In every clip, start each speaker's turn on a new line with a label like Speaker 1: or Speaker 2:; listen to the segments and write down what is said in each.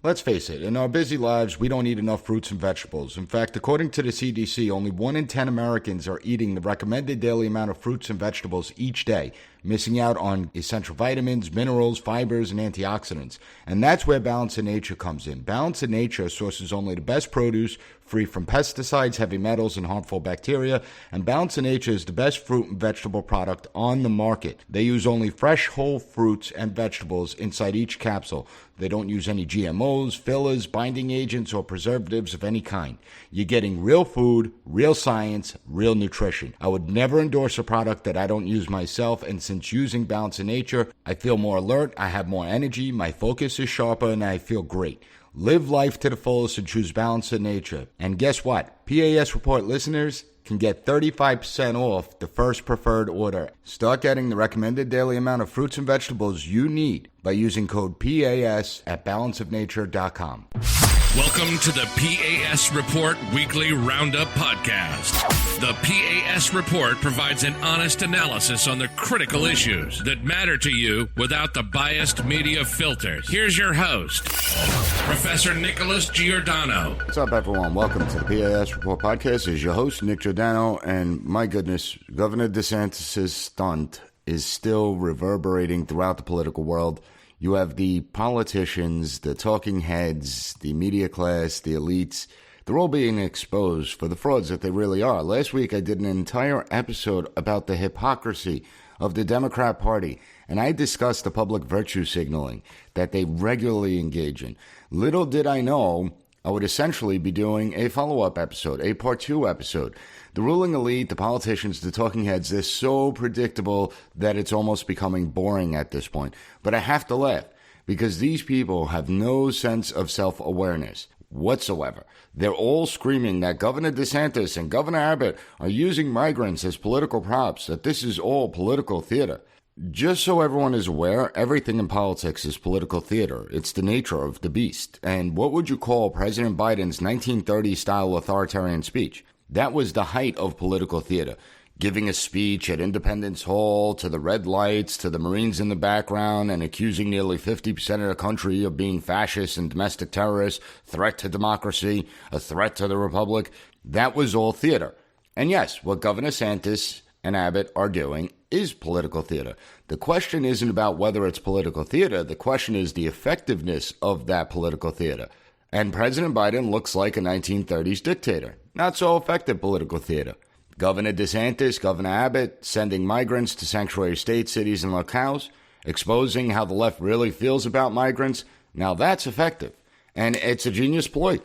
Speaker 1: Let's face it, in our busy lives, we don't eat enough fruits and vegetables. In fact, according to the CDC, only 1 in 10 Americans are eating the recommended daily amount of fruits and vegetables each day, missing out on essential vitamins, minerals, fibers, and antioxidants. And that's where Balance in Nature comes in. Balance in Nature sources only the best produce, free from pesticides, heavy metals, and harmful bacteria. And Balance in Nature is the best fruit and vegetable product on the market. They use only fresh, whole fruits and vegetables inside each capsule. They don't use any GMOs, fillers, binding agents, or preservatives of any kind. You're getting real food, real science, real nutrition. I would never endorse a product that I don't use myself, and since using Balance in Nature, I feel more alert, I have more energy, my focus is sharper, and I feel great. Live life to the fullest and choose Balance in Nature. And guess what? P.A.S. Report listeners can get 35% off the first preferred order. Start getting the recommended daily amount of fruits and vegetables you need by using code PAS at balanceofnature.com.
Speaker 2: Welcome to the P.A.S. Report Weekly Roundup Podcast. The P.A.S. Report provides an honest analysis on the critical issues that matter to you without the biased media filters. Here's your host, Professor Nicholas Giordano.
Speaker 1: What's up, everyone? Welcome to the P.A.S. Report Podcast. This is your host, Nick Giordano, and my goodness, Governor DeSantis' stunt is still reverberating throughout the political world. You have the politicians, the talking heads, the media class, the elites. They're all being exposed for the frauds that they really are. Last week, I did an entire episode about the hypocrisy of the Democrat Party, and I discussed the public virtue signaling that they regularly engage in. Little did I know I would essentially be doing a follow-up episode, a part 2 episode. The ruling elite, the politicians, the talking heads, they're so predictable that it's almost becoming boring at this point. But I have to laugh because these people have no sense of self-awareness whatsoever. They're all screaming that Governor DeSantis and Governor Abbott are using migrants as political props, that this is all political theater. Just so everyone is aware, everything in politics is political theater. It's the nature of the beast. And what would you call President Biden's 1930s-style authoritarian speech? That was the height of political theater. Giving a speech at Independence Hall to the red lights, to the Marines in the background, and accusing nearly 50% of the country of being fascist and domestic terrorists, threat to democracy, a threat to the republic. That was all theater. And yes, what Governor DeSantis and Abbott are doing is political theater. The question isn't about whether it's political theater. The question is the effectiveness of that political theater. And President Biden looks like a 1930s dictator. Not so effective political theater. Governor DeSantis, Governor Abbott, sending migrants to sanctuary states, cities, and locales, exposing how the left really feels about migrants. Now that's effective. And it's a genius ploy.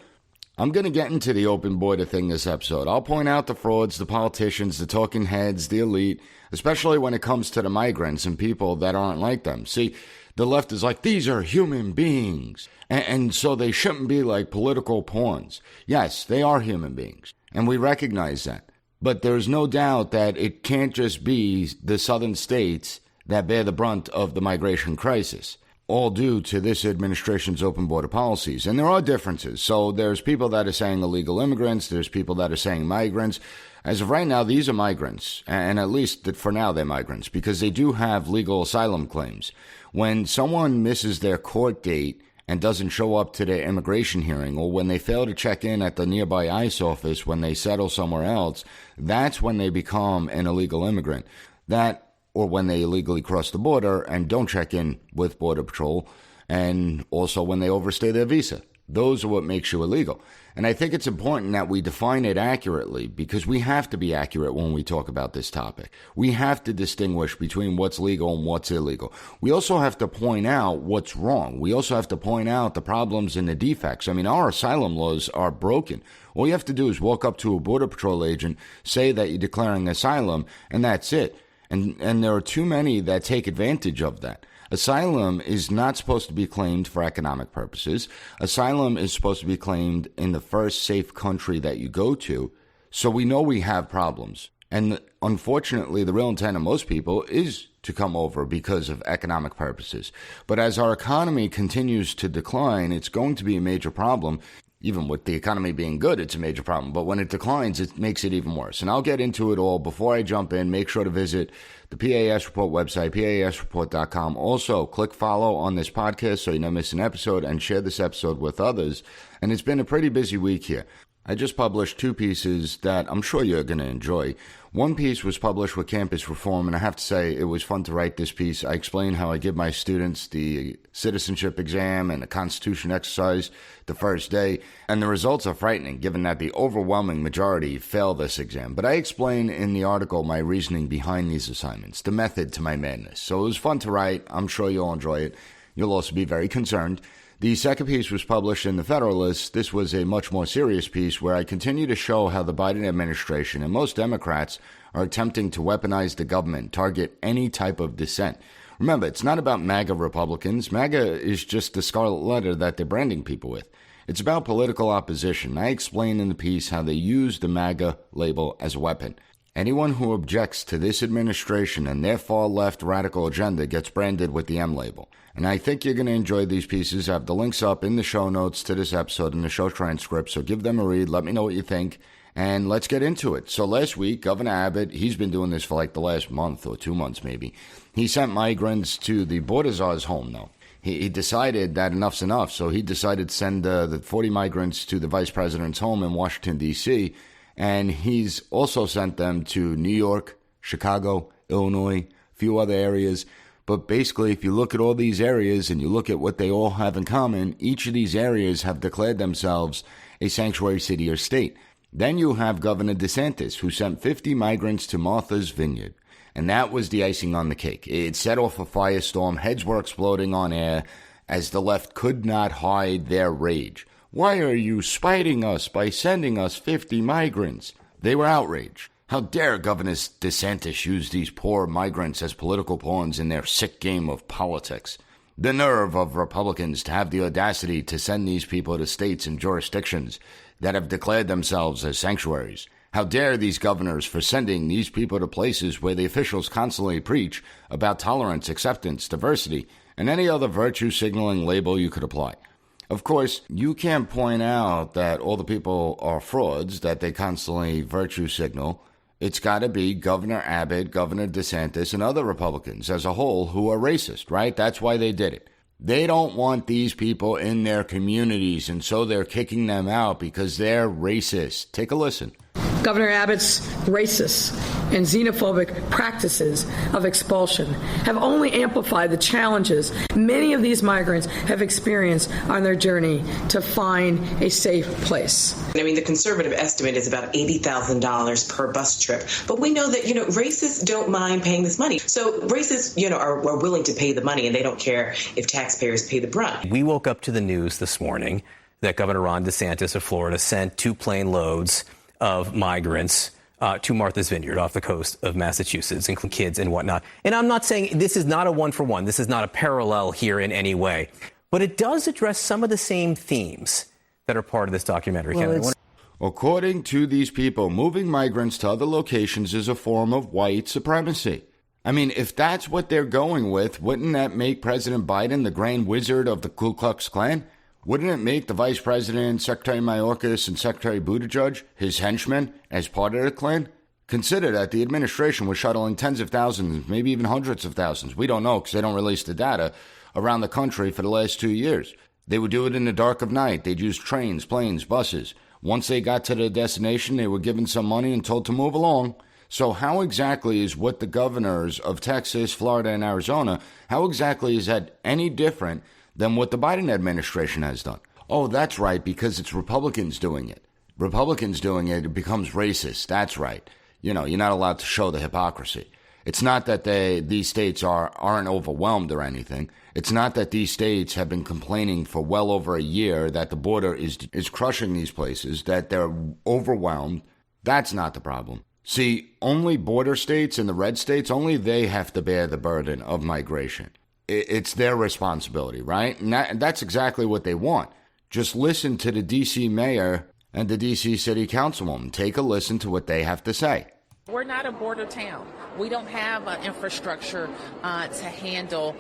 Speaker 1: I'm going to get into the open border thing this episode. I'll point out the frauds, the politicians, the talking heads, the elite, especially when it comes to the migrants and people that aren't like them. See, the left is like, these are human beings, and so they shouldn't be like political pawns. Yes, they are human beings, and we recognize that. But there's no doubt that it can't just be the southern states that bear the brunt of the migration crisis, all due to this administration's open border policies. And there are differences. So there's people that are saying illegal immigrants. There's people that are saying migrants. As of right now, these are migrants. And at least for now, they're migrants because they do have legal asylum claims. When someone misses their court date and doesn't show up to their immigration hearing, or when they fail to check in at the nearby ICE office when they settle somewhere else, that's when they become an illegal immigrant. Or when they illegally cross the border and don't check in with Border Patrol, and also when they overstay their visa. Those are what makes you illegal. And I think it's important that we define it accurately because we have to be accurate when we talk about this topic. We have to distinguish between what's legal and what's illegal. We also have to point out what's wrong. We also have to point out the problems and the defects. I mean, our asylum laws are broken. All you have to do is walk up to a Border Patrol agent, say that you're declaring asylum, and that's it. And there are too many that take advantage of that. Asylum is not supposed to be claimed for economic purposes. Asylum is supposed to be claimed in the first safe country that you go to. So we know we have problems. And unfortunately, the real intent of most people is to come over because of economic purposes. But as our economy continues to decline, it's going to be a major problem. Even with the economy being good, it's a major problem. But when it declines, it makes it even worse. And I'll get into it all. Before I jump in, make sure to visit the P.A.S. Report website, PASreport.com. Also, click follow on this podcast so you don't miss an episode, and share this episode with others. And it's been a pretty busy week here. I just published 2 pieces that I'm sure you're going to enjoy. One piece was published with Campus Reform, and I have to say it was fun to write this piece. I explain how I give my students the citizenship exam and the Constitution exercise the first day, and the results are frightening given that the overwhelming majority fail this exam. But I explain in the article my reasoning behind these assignments, the method to my madness. So it was fun to write. I'm sure you'll enjoy it. You'll also be very concerned. The second piece was published in The Federalist. This was a much more serious piece where I continue to show how the Biden administration and most Democrats are attempting to weaponize the government, target any type of dissent. Remember, it's not about MAGA Republicans. MAGA is just the scarlet letter that they're branding people with. It's about political opposition. I explain in the piece how they use the MAGA label as a weapon. Anyone who objects to this administration and their far-left radical agenda gets branded with the M label. And I think you're going to enjoy these pieces. I have the links up in the show notes to this episode and the show transcript, so give them a read. Let me know what you think, and let's get into it. So last week, Governor Abbott, he's been doing this for like the last month or 2 months maybe. He sent migrants to the border czar's home, though. He decided that enough's enough, so he decided to send the 40 migrants to the vice president's home in Washington, D.C., and he's also sent them to New York, Chicago, Illinois, a few other areas. But basically, if you look at all these areas and you look at what they all have in common, each of these areas have declared themselves a sanctuary city or state. Then you have Governor DeSantis, who sent 50 migrants to Martha's Vineyard. And that was the icing on the cake. It set off a firestorm. Heads were exploding on air as the left could not hide their rage. Why are you spiting us by sending us 50 migrants? They were outraged. How dare Governor DeSantis use these poor migrants as political pawns in their sick game of politics? The nerve of Republicans to have the audacity to send these people to states and jurisdictions that have declared themselves as sanctuaries. How dare these governors for sending these people to places where the officials constantly preach about tolerance, acceptance, diversity, and any other virtue signaling label you could apply. Of course, you can't point out that all the people are frauds, that they constantly virtue signal. It's got to be Governor Abbott, Governor DeSantis, and other Republicans as a whole who are racist, right? That's why they did it. They don't want these people in their communities, and so they're kicking them out because they're racist. Take a listen.
Speaker 3: Governor Abbott's racist and xenophobic practices of expulsion have only amplified the challenges many of these migrants have experienced on their journey to find a safe place.
Speaker 4: I mean, the conservative estimate is about $80,000 per bus trip. But we know that, racists don't mind paying this money. So racists, are willing to pay the money, and they don't care if taxpayers pay the brunt.
Speaker 5: We woke up to the news this morning that Governor Ron DeSantis of Florida sent 2 plane loads of migrants to Martha's Vineyard off the coast of Massachusetts, including kids and whatnot. And I'm not saying this is not a one-for-one. This is not a parallel here in any way. But it does address some of the same themes that are part of this documentary.
Speaker 1: According to these people, moving migrants to other locations is a form of white supremacy. I mean, if that's what they're going with, wouldn't that make President Biden the grand wizard of the Ku Klux Klan? Wouldn't it make the Vice President, Secretary Mayorkas, and Secretary Buttigieg his henchmen as part of the Klan? Consider that the administration was shuttling tens of thousands, maybe even hundreds of thousands. We don't know because they don't release the data around the country for the last 2 years. They would do it in the dark of night. They'd use trains, planes, buses. Once they got to their destination, they were given some money and told to move along. So how exactly is what the governors of Texas, Florida, and Arizona, how exactly is that any different than what the Biden administration has done? Oh, that's right, because it's Republicans doing it. Republicans doing it, it becomes racist. That's right. You're not allowed to show the hypocrisy. It's not that these states aren't overwhelmed or anything. It's not that these states have been complaining for well over a year that the border is crushing these places, that they're overwhelmed. That's not the problem. See, only border states and the red states, only they have to bear the burden of migration. It's their responsibility, right? And that's exactly what they want. Just listen to the D.C. mayor and the D.C. city councilwoman. Take a listen to what they have to say.
Speaker 6: We're not a border town. We don't have an infrastructure to handle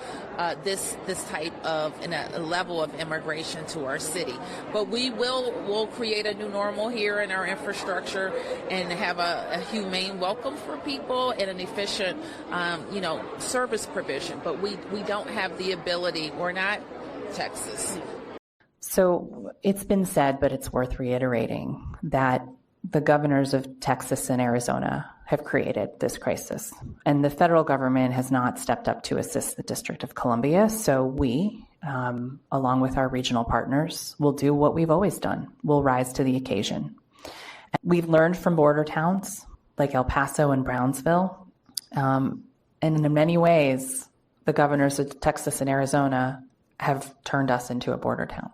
Speaker 6: this type of a level of immigration to our city. But we'll create a new normal here in our infrastructure and have a humane welcome for people and an efficient, service provision. But we don't have the ability. We're not Texas.
Speaker 7: So it's been said, but it's worth reiterating, that the governors of Texas and Arizona have created this crisis, and the federal government has not stepped up to assist the District of Columbia. So we, along with our regional partners, will do what we've always done. We'll rise to the occasion. We've learned from border towns like El Paso and Brownsville, and in many ways, the governors of Texas and Arizona have turned us into a border town.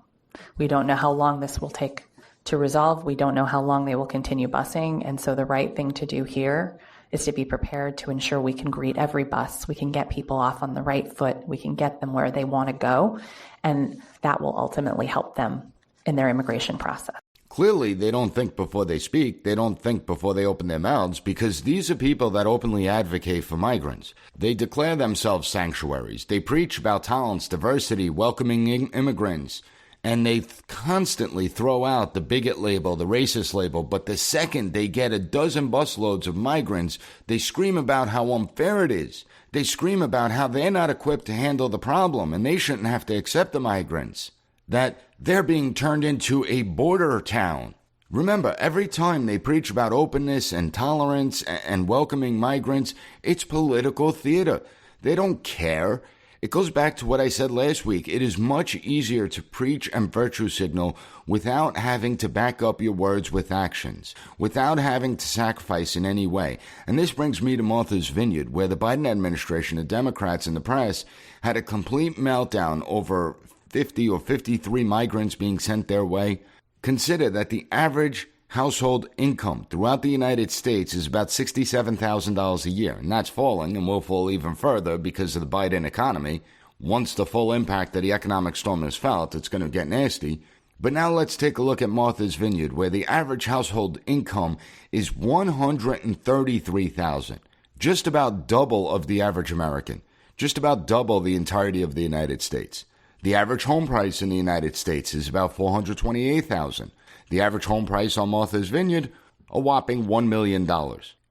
Speaker 7: We don't know how long this will take to resolve. We don't know how long they will continue busing. And so the right thing to do here is to be prepared to ensure we can greet every bus. We can get people off on the right foot. We can get them where they want to go. And that will ultimately help them in their immigration process.
Speaker 1: Clearly, they don't think before they speak. They don't think before they open their mouths, because these are people that openly advocate for migrants. They declare themselves sanctuaries. They preach about tolerance, diversity, welcoming immigrants. And they constantly throw out the bigot label, the racist label. But the second they get a dozen busloads of migrants, they scream about how unfair it is. They scream about how they're not equipped to handle the problem and they shouldn't have to accept the migrants. That they're being turned into a border town. Remember, every time they preach about openness and tolerance and welcoming migrants, it's political theater. They don't care. It goes back to what I said last week. It is much easier to preach and virtue signal without having to back up your words with actions, without having to sacrifice in any way. And this brings me to Martha's Vineyard, where the Biden administration, the Democrats, and the press had a complete meltdown over 50 or 53 migrants being sent their way. Consider that the average household income throughout the United States is about $67,000 a year, and that's falling and will fall even further because of the Biden economy. Once the full impact of the economic storm is felt, it's going to get nasty. But now let's take a look at Martha's Vineyard, where the average household income is $133,000, just about double of the average American, just about double the entirety of the United States. The average home price in the United States is about $428,000. The average home price on Martha's Vineyard, a whopping $1 million.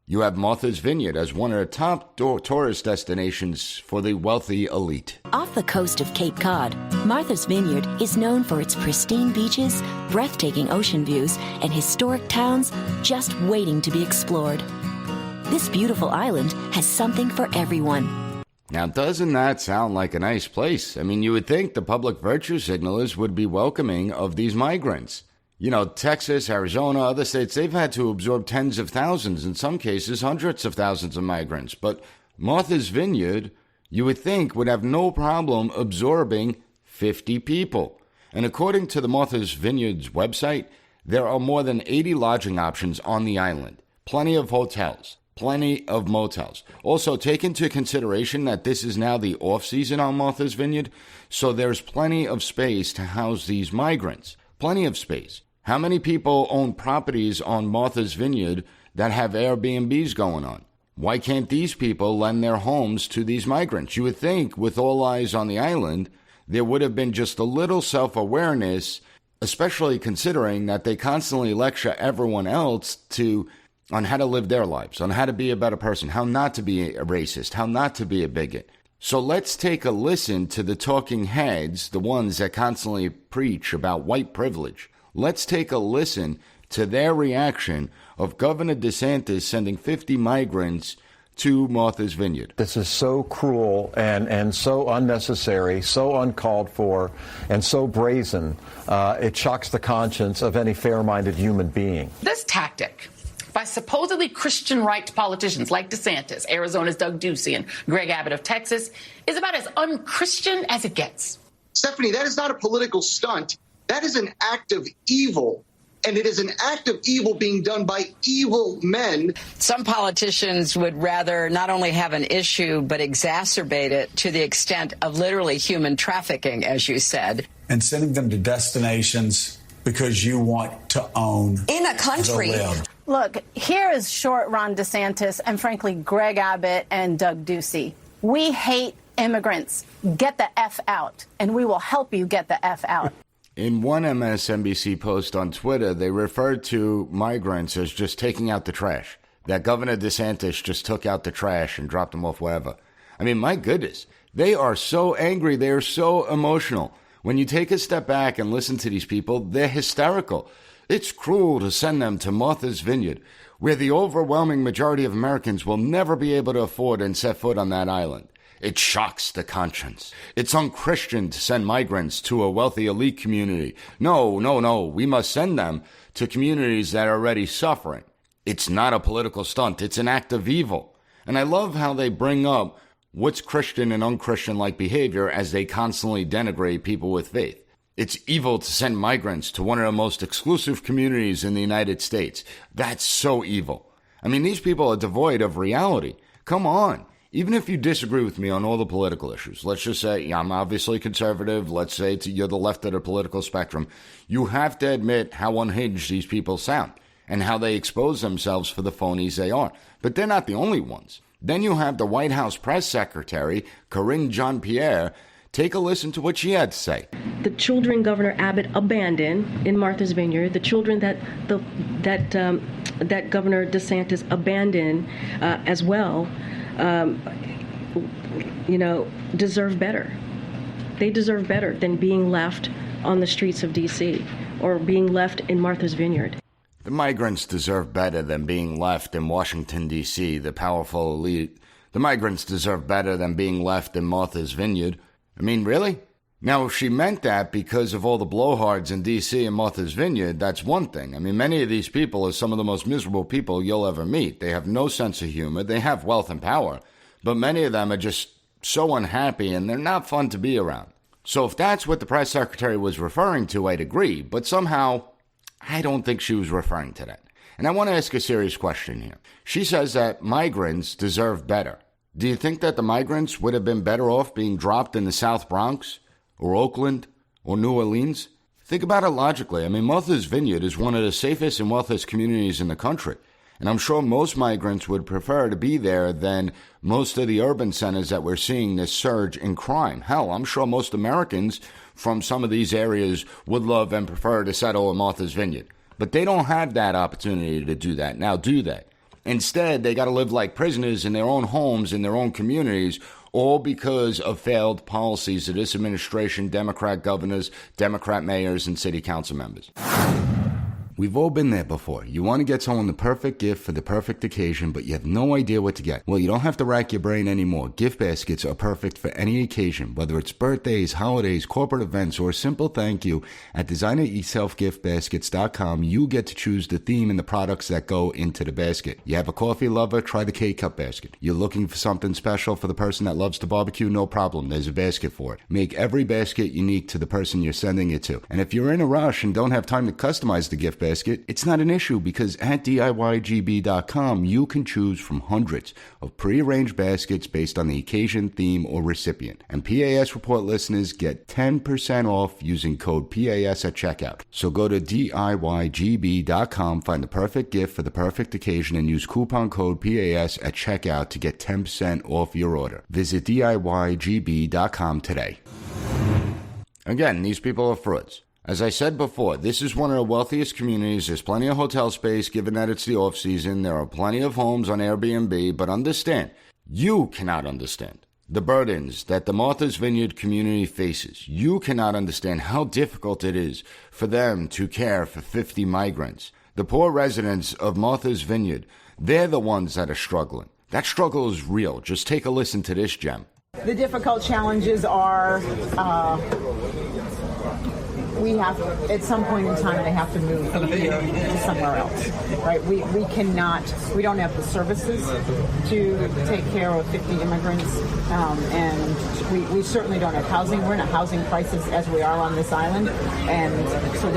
Speaker 1: You have Martha's Vineyard as one of the top tourist destinations for the wealthy elite.
Speaker 8: Off the coast of Cape Cod, Martha's Vineyard is known for its pristine beaches, breathtaking ocean views, and historic towns just waiting to be explored. This beautiful island has something for everyone.
Speaker 1: Now, doesn't that sound like a nice place? I mean, you would think the public virtue signalers would be welcoming of these migrants. You know, Texas, Arizona, other states, they've had to absorb tens of thousands, in some cases hundreds of thousands of migrants. But Martha's Vineyard, you would think, would have no problem absorbing 50 people. And according to the Martha's Vineyard's website, there are more than 80 lodging options on the island. Plenty of hotels, plenty of motels. Also, take into consideration that this is now the off-season on Martha's Vineyard, so there's plenty of space to house these migrants. Plenty of space. How many people own properties on Martha's Vineyard that have Airbnbs going on? Why can't these people lend their homes to these migrants? You would think, with all eyes on the island, there would have been just a little self-awareness, especially considering that they constantly lecture everyone else on how to live their lives, on how to be a better person, how not to be a racist, how not to be a bigot. So let's take a listen to the talking heads, the ones that constantly preach about white privilege. Let's take a listen to their reaction of Governor DeSantis sending 50 migrants to Martha's Vineyard.
Speaker 9: This is so cruel and so unnecessary, so uncalled for, and so brazen. It shocks the conscience of any fair-minded human being.
Speaker 10: This tactic by supposedly Christian right politicians like DeSantis, Arizona's Doug Ducey, and Greg Abbott of Texas is about as unchristian as it gets.
Speaker 11: Stephanie, that is not a political stunt. That is an act of evil, and it is an act of evil being done by evil men.
Speaker 12: Some politicians would rather not only have an issue, but exacerbate it to the extent of literally human trafficking, as you said.
Speaker 13: And sending them to destinations because you want to own
Speaker 14: in a country
Speaker 13: Look, here is short Ron DeSantis and, frankly, Greg Abbott and Doug Ducey. We hate immigrants. Get the F out, and we will help you get the F out.
Speaker 1: In one MSNBC post on Twitter, they referred to migrants as just taking out the trash. That Governor DeSantis just took out the trash and dropped them off wherever. I mean, my goodness, they are so angry. They are so emotional. When you take a step back and listen to these people, they're hysterical. It's cruel to send them to Martha's Vineyard, where the overwhelming majority of Americans will never be able to afford and set foot on that island. It shocks the conscience. It's unchristian to send migrants to a wealthy elite community. No. We must send them to communities that are already suffering. It's not a political stunt. It's an act of evil. And I love how they bring up what's Christian and unchristian-like behavior as they constantly denigrate people with faith. It's evil to send migrants to one of the most exclusive communities in the United States. That's so evil. I mean, these people are devoid of reality. Come on. Even if you disagree with me on all the political issues, let's just say I'm obviously conservative. Let's say you're the left of the political spectrum. You have to admit how unhinged these people sound and how they expose themselves for the phonies they are. But they're not the only ones. Then you have the White House press secretary, Karine Jean-Pierre. Take a listen to what she had to say.
Speaker 14: The children Governor Abbott abandoned in Martha's Vineyard, the children that Governor DeSantis abandoned as well, deserve better. They deserve better than being left on the streets of D.C. or being left in Martha's Vineyard.
Speaker 1: The migrants deserve better than being left in Washington, D.C., the powerful elite. The migrants deserve better than being left in Martha's Vineyard. I mean, really? Now, if she meant that because of all the blowhards in D.C. and Martha's Vineyard, that's one thing. I mean, many of these people are some of the most miserable people you'll ever meet. They have no sense of humor. They have wealth and power. But many of them are just so unhappy, and they're not fun to be around. So if that's what the press secretary was referring to, I'd agree. But somehow, I don't think she was referring to that. And I want to ask a serious question here. She says that migrants deserve better. Do you think that the migrants would have been better off being dropped in the South Bronx or Oakland or New Orleans? Think about it logically. I mean, Martha's Vineyard is one of the safest and wealthiest communities in the country. And I'm sure most migrants would prefer to be there than most of the urban centers that we're seeing this surge in crime. Hell, I'm sure most Americans from some of these areas would love and prefer to settle in Martha's Vineyard. But they don't have that opportunity to do that. Now, do they? Instead, they got to live like prisoners in their own homes, in their own communities, all because of failed policies of this administration, Democrat governors, Democrat mayors, and city council members. We've all been there before. You want to get someone the perfect gift for the perfect occasion, but you have no idea what to get. Well, you don't have to rack your brain anymore. Gift baskets are perfect for any occasion, whether it's birthdays, holidays, corporate events, or a simple thank you. At designeryourselfgiftbaskets.com, you get to choose the theme and the products that go into the basket. You have a coffee lover? Try the K-Cup basket. You're looking for something special for the person that loves to barbecue? No problem. There's a basket for it. Make every basket unique to the person you're sending it to. And if you're in a rush and don't have time to customize the gift basket, it's not an issue because at DIYGB.com, you can choose from hundreds of pre-arranged baskets based on the occasion, theme, or recipient. And P.A.S. report listeners get 10% off using code P.A.S. at checkout. So go to DIYGB.com, find the perfect gift for the perfect occasion, and use coupon code P.A.S. at checkout to get 10% off your order. Visit DIYGB.com today. Again, these people are frauds. As I said before, this is one of the wealthiest communities. There's plenty of hotel space, given that it's the off-season. There are plenty of homes on Airbnb, but understand, you cannot understand the burdens that the Martha's Vineyard community faces. You cannot understand how difficult it is for them to care for 50 migrants. The poor residents of Martha's Vineyard, they're the ones that are struggling. That struggle is real. Just take a listen to this gem.
Speaker 15: The difficult challenges are... we have, at some point in time, they have to move from here to somewhere else, right? We don't have the services to take care of 50 immigrants, and we certainly don't have housing. We're in a housing crisis as we are on this island, and so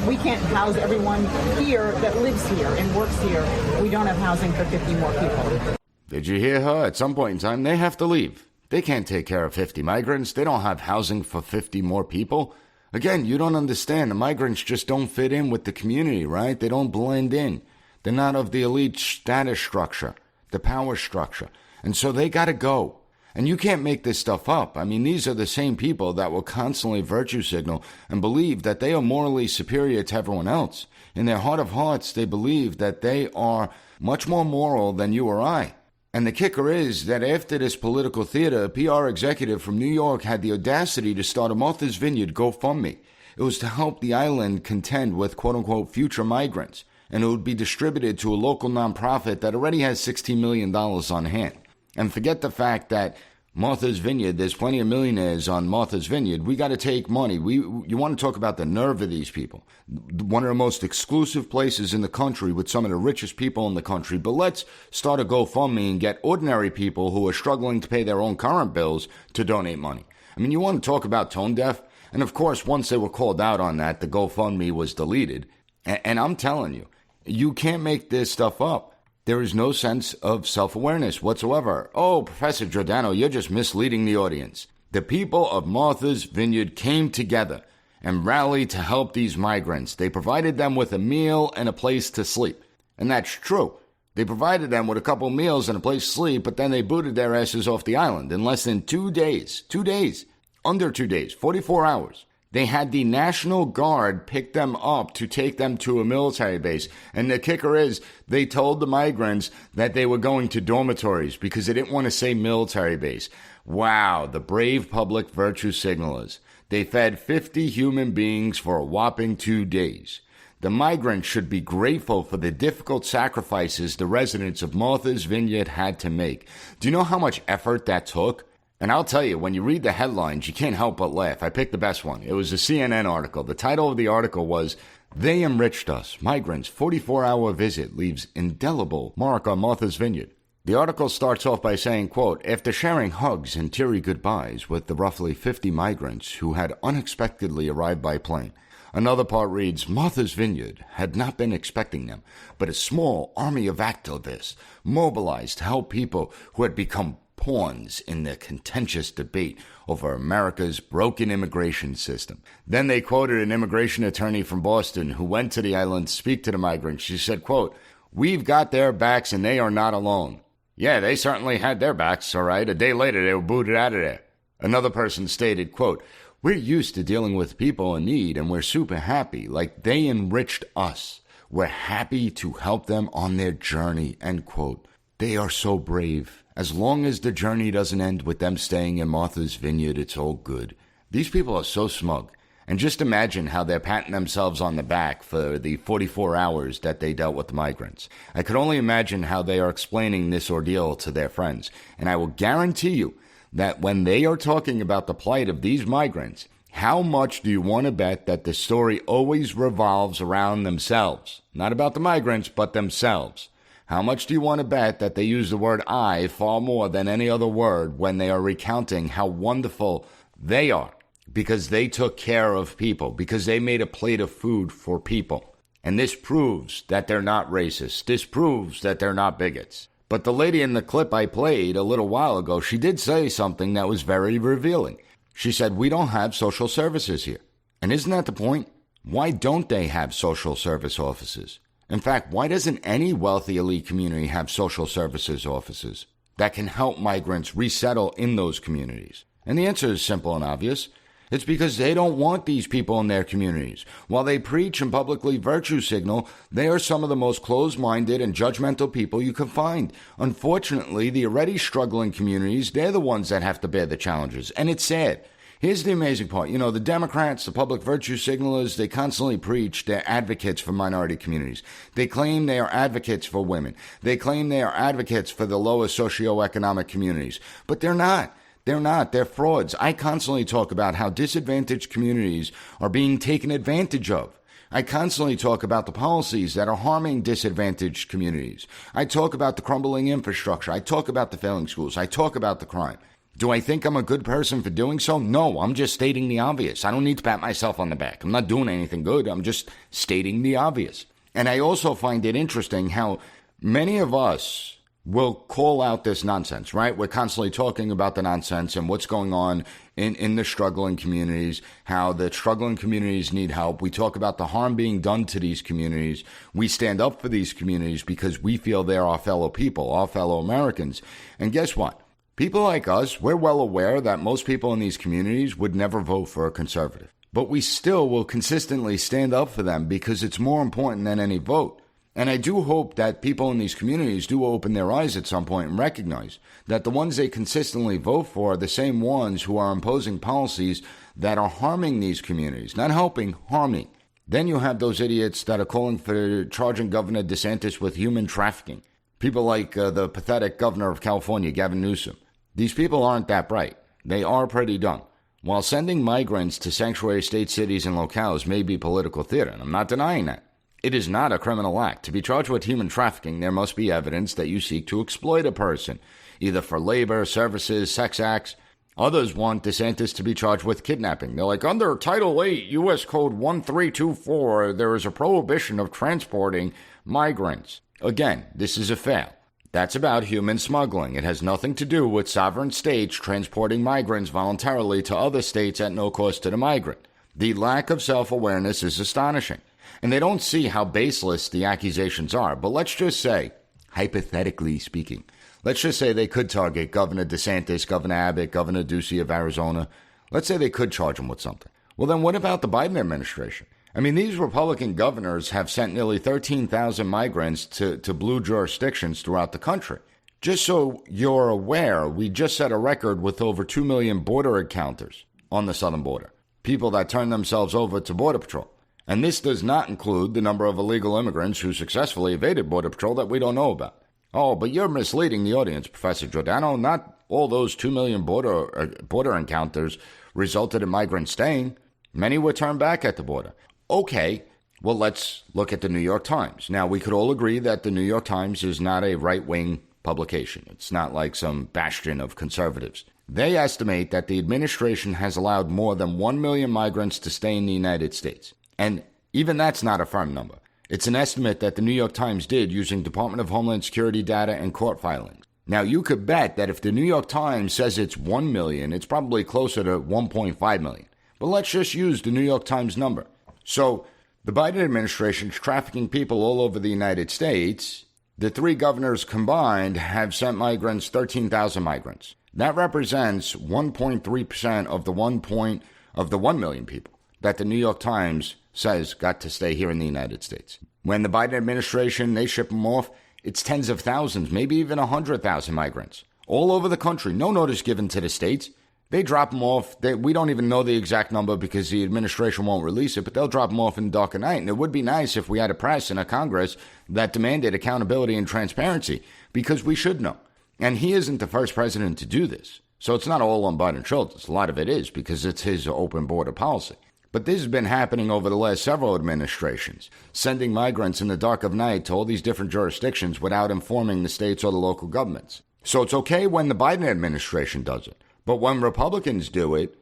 Speaker 15: we can't house everyone here that lives here and works here. We don't have housing for 50 more people.
Speaker 1: Did you hear her? At some point in time, they have to leave. They can't take care of 50 migrants. They don't have housing for 50 more people. Again, you don't understand. The migrants just don't fit in with the community, right? They don't blend in. They're not of the elite status structure, the power structure. And so they got to go. And you can't make this stuff up. I mean, these are the same people that will constantly virtue signal and believe that they are morally superior to everyone else. In their heart of hearts, they believe that they are much more moral than you or I. And the kicker is that after this political theater, a PR executive from New York had the audacity to start a Martha's Vineyard GoFundMe. It was to help the island contend with quote-unquote future migrants, and it would be distributed to a local nonprofit that already has $16 million on hand. And forget the fact that Martha's Vineyard, there's plenty of millionaires on Martha's Vineyard. We got to take money. You want to talk about the nerve of these people. One of the most exclusive places in the country with some of the richest people in the country. But let's start a GoFundMe and get ordinary people who are struggling to pay their own current bills to donate money. I mean, you want to talk about tone deaf? And of course, once they were called out on that, the GoFundMe was deleted. And I'm telling you, you can't make this stuff up. There is no sense of self-awareness whatsoever. Oh, Professor Giordano, you're just misleading the audience. The people of Martha's Vineyard came together and rallied to help these migrants. They provided them with a meal and a place to sleep. And that's true. They provided them with a couple meals and a place to sleep, but then they booted their asses off the island in less than 2 days. 2 days. Under 2 days. 44 hours. They had the National Guard pick them up to take them to a military base. And the kicker is, they told the migrants that they were going to dormitories because they didn't want to say military base. Wow, the brave public virtue signalers. They fed 50 human beings for a whopping 2 days. The migrants should be grateful for the difficult sacrifices the residents of Martha's Vineyard had to make. Do you know how much effort that took? And I'll tell you, when you read the headlines, you can't help but laugh. I picked the best one. It was a CNN article. The title of the article was, "They Enriched Us. Migrants' 44-hour visit leaves indelible mark on Martha's Vineyard." The article starts off by saying, quote, "After sharing hugs and teary goodbyes with the roughly 50 migrants who had unexpectedly arrived by plane," another part reads, "Martha's Vineyard had not been expecting them, but a small army of activists mobilized to help people who had become pawns in the contentious debate over America's broken immigration system." Then they quoted an immigration attorney from Boston who went to the island to speak to the migrants. She said, quote, "We've got their backs and they are not alone." Yeah, they certainly had their backs, all right. A day later, they were booted out of there. Another person stated, quote, "We're used to dealing with people in need and we're super happy, like they enriched us. We're happy to help them on their journey," end quote. They are so brave. As long as the journey doesn't end with them staying in Martha's Vineyard, it's all good. These people are so smug. And just imagine how they're patting themselves on the back for the 44 hours that they dealt with the migrants. I could only imagine how they are explaining this ordeal to their friends. And I will guarantee you that when they are talking about the plight of these migrants, how much do you want to bet that the story always revolves around themselves? Not about the migrants, but themselves. How much do you want to bet that they use the word "I" far more than any other word when they are recounting how wonderful they are because they took care of people, because they made a plate of food for people? And this proves that they're not racist. This proves that they're not bigots. But the lady in the clip I played a little while ago, she did say something that was very revealing. She said, "We don't have social services here." And isn't that the point? Why don't they have social service offices? In fact, why doesn't any wealthy elite community have social services offices that can help migrants resettle in those communities? And the answer is simple and obvious. It's because they don't want these people in their communities. While they preach and publicly virtue signal, they are some of the most closed-minded and judgmental people you can find. Unfortunately, the already struggling communities, they're the ones that have to bear the challenges. And it's sad. Here's the amazing part. You know, the Democrats, the public virtue signalers, they constantly preach they're advocates for minority communities. They claim they are advocates for women. They claim they are advocates for the lowest socioeconomic communities. But they're not. They're not. They're frauds. I constantly talk about how disadvantaged communities are being taken advantage of. I constantly talk about the policies that are harming disadvantaged communities. I talk about the crumbling infrastructure. I talk about the failing schools. I talk about the crime. Do I think I'm a good person for doing so? No, I'm just stating the obvious. I don't need to pat myself on the back. I'm not doing anything good. I'm just stating the obvious. And I also find it interesting how many of us will call out this nonsense, right? We're constantly talking about the nonsense and what's going on in the struggling communities, how the struggling communities need help. We talk about the harm being done to these communities. We stand up for these communities because we feel they're our fellow people, our fellow Americans. And guess what? People like us, we're well aware that most people in these communities would never vote for a conservative. But we still will consistently stand up for them because it's more important than any vote. And I do hope that people in these communities do open their eyes at some point and recognize that the ones they consistently vote for are the same ones who are imposing policies that are harming these communities, not helping, harming. Then you have those idiots that are calling for charging Governor DeSantis with human trafficking. People like the pathetic governor of California, Gavin Newsom. These people aren't that bright. They are pretty dumb. While sending migrants to sanctuary state cities and locales may be political theater, and I'm not denying that, it is not a criminal act. To be charged with human trafficking, there must be evidence that you seek to exploit a person, either for labor, services, sex acts. Others want DeSantis to be charged with kidnapping. They're like, under Title 8 U.S. Code 1324, there is a prohibition of transporting migrants. Again, this is a fail. That's about human smuggling. It has nothing to do with sovereign states transporting migrants voluntarily to other states at no cost to the migrant. The lack of self-awareness is astonishing. And they don't see how baseless the accusations are. But let's just say, hypothetically speaking, let's just say they could target Governor DeSantis, Governor Abbott, Governor Ducey of Arizona. Let's say they could charge them with something. Well, then what about the Biden administration? I mean, these Republican governors have sent nearly 13,000 migrants to blue jurisdictions throughout the country. Just so you're aware, we just set a record with over 2 million border encounters on the southern border. People that turn themselves over to Border Patrol. And this does not include the number of illegal immigrants who successfully evaded Border Patrol that we don't know about. Oh, but you're misleading the audience, Professor Giordano. Not all those 2 million border encounters resulted in migrants staying. Many were turned back at the border. Okay, well, let's look at the New York Times. Now, we could all agree that the New York Times is not a right-wing publication. It's not like some bastion of conservatives. They estimate that the administration has allowed more than 1 million migrants to stay in the United States. And even that's not a firm number. It's an estimate that the New York Times did using Department of Homeland Security data and court filings. Now, you could bet that if the New York Times says it's 1 million, it's probably closer to 1.5 million. But let's just use the New York Times number. So the Biden administration is trafficking people all over the United States. The three governors combined have sent migrants, 13,000 migrants. That represents 1.3% of the 1 million people that the New York Times says got to stay here in the United States. When the Biden administration, they ship them off, it's tens of thousands, maybe even 100,000 migrants all over the country. No notice given to the states. They drop them off. We don't even know the exact number because the administration won't release it, but they'll drop them off in the dark of night. And it would be nice if we had a press and a Congress that demanded accountability and transparency, because we should know. And he isn't the first president to do this. So it's not all on Biden's shoulders. A lot of it is because it's his open border policy. But this has been happening over the last several administrations, sending migrants in the dark of night to all these different jurisdictions without informing the states or the local governments. So it's okay when the Biden administration does it. But when Republicans do it,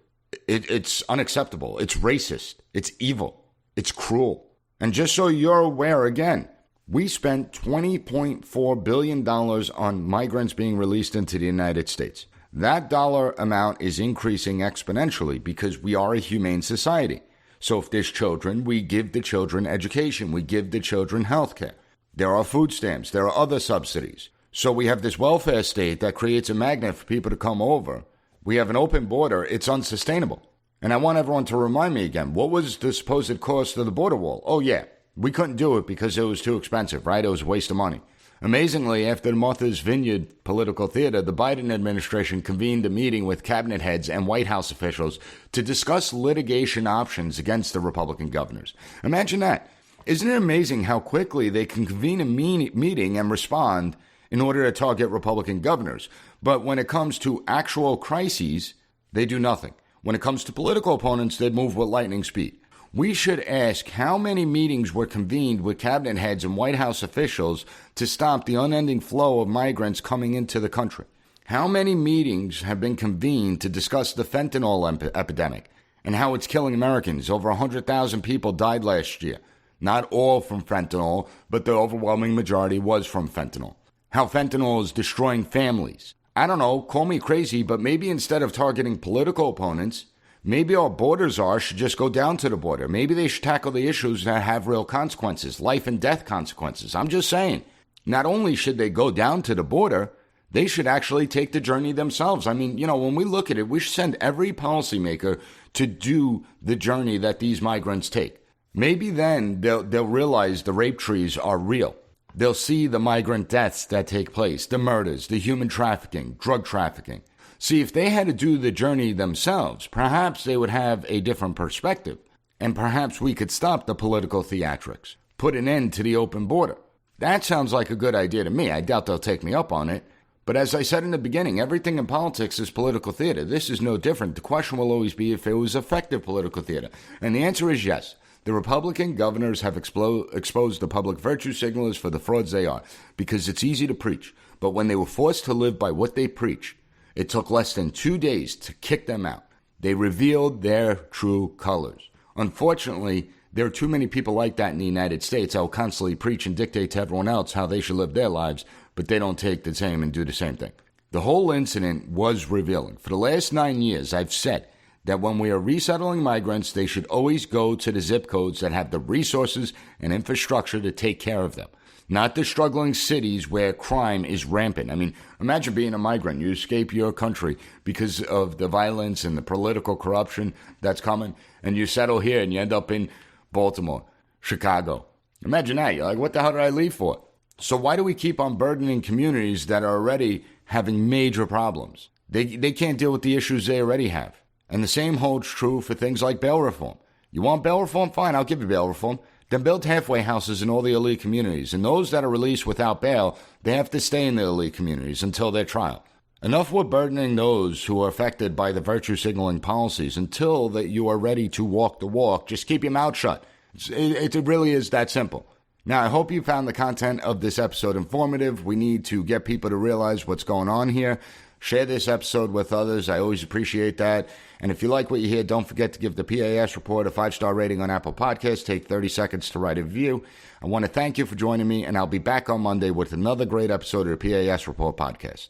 Speaker 1: it's unacceptable. It's racist. It's evil. It's cruel. And just so you're aware again, we spent $20.4 billion on migrants being released into the United States. That dollar amount is increasing exponentially because we are a humane society. So if there's children, we give the children education. We give the children health care. There are food stamps. There are other subsidies. So we have this welfare state that creates a magnet for people to come over. We have an open border. It's unsustainable. And I want everyone to remind me again, what was the supposed cost of the border wall? Oh, yeah, we couldn't do it because it was too expensive, right? It was a waste of money. Amazingly, after the Martha's Vineyard political theater, the Biden administration convened a meeting with cabinet heads and White House officials to discuss litigation options against the Republican governors. Imagine that. Isn't it amazing how quickly they can convene a meeting and respond in order to target Republican governors? But when it comes to actual crises, they do nothing. When it comes to political opponents, they move with lightning speed. We should ask how many meetings were convened with cabinet heads and White House officials to stop the unending flow of migrants coming into the country. How many meetings have been convened to discuss the fentanyl epidemic and how it's killing Americans? Over 100,000 people died last year. Not all from fentanyl, but the overwhelming majority was from fentanyl. how fentanyl is destroying families. I don't know, call me crazy, but maybe instead of targeting political opponents, maybe our border czar should just go down to the border. Maybe they should tackle the issues that have real consequences, life and death consequences. I'm just saying, not only should they go down to the border, they should actually take the journey themselves. I mean, when we look at it, we should send every policymaker to do the journey that these migrants take. Maybe then they'll realize the rape trees are real. They'll see the migrant deaths that take place, the murders, the human trafficking, drug trafficking. See, if they had to do the journey themselves, perhaps they would have a different perspective. And perhaps we could stop the political theatrics, put an end to the open border. That sounds like a good idea to me. I doubt they'll take me up on it. But as I said in the beginning, everything in politics is political theater. This is no different. The question will always be if it was effective political theater. And the answer is yes. The Republican governors have exposed the public virtue signalers for the frauds they are, because it's easy to preach. But when they were forced to live by what they preach, it took less than 2 days to kick them out. They revealed their true colors. Unfortunately, there are too many people like that in the United States that will constantly preach and dictate to everyone else how they should live their lives, but they don't take the same and do the same thing. The whole incident was revealing. For the last 9 years, I've said that when we are resettling migrants, they should always go to the zip codes that have the resources and infrastructure to take care of them, not the struggling cities where crime is rampant. I mean, imagine being a migrant. You escape your country because of the violence and the political corruption that's coming, and you settle here and you end up in Baltimore, Chicago. Imagine that. You're like, what the hell did I leave for? So why do we keep on burdening communities that are already having major problems? They can't deal with the issues they already have. And the same holds true for things like bail reform. You want bail reform? Fine, I'll give you bail reform. Then build halfway houses in all the elite communities. And those that are released without bail, they have to stay in the elite communities until their trial. Enough with burdening those who are affected by the virtue signaling policies until that you are ready to walk the walk. Just keep your mouth shut. It really is that simple. Now, I hope you found the content of this episode informative. We need to get people to realize what's going on here. Share this episode with others. I always appreciate that. And if you like what you hear, don't forget to give the P.A.S. Report a 5-star rating on Apple Podcasts. Take 30 seconds to write a review. I want to thank you for joining me, and I'll be back on Monday with another great episode of the P.A.S. Report podcast.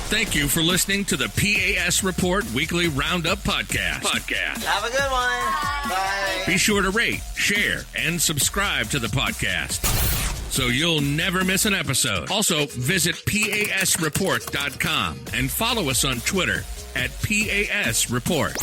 Speaker 2: Thank you for listening to the P.A.S. Report Weekly Roundup Podcast.
Speaker 16: Have a good one. Bye.
Speaker 2: Be sure to rate, share, and subscribe to the podcast so you'll never miss an episode. Also, visit PASreport.com and follow us on Twitter at PAS Report.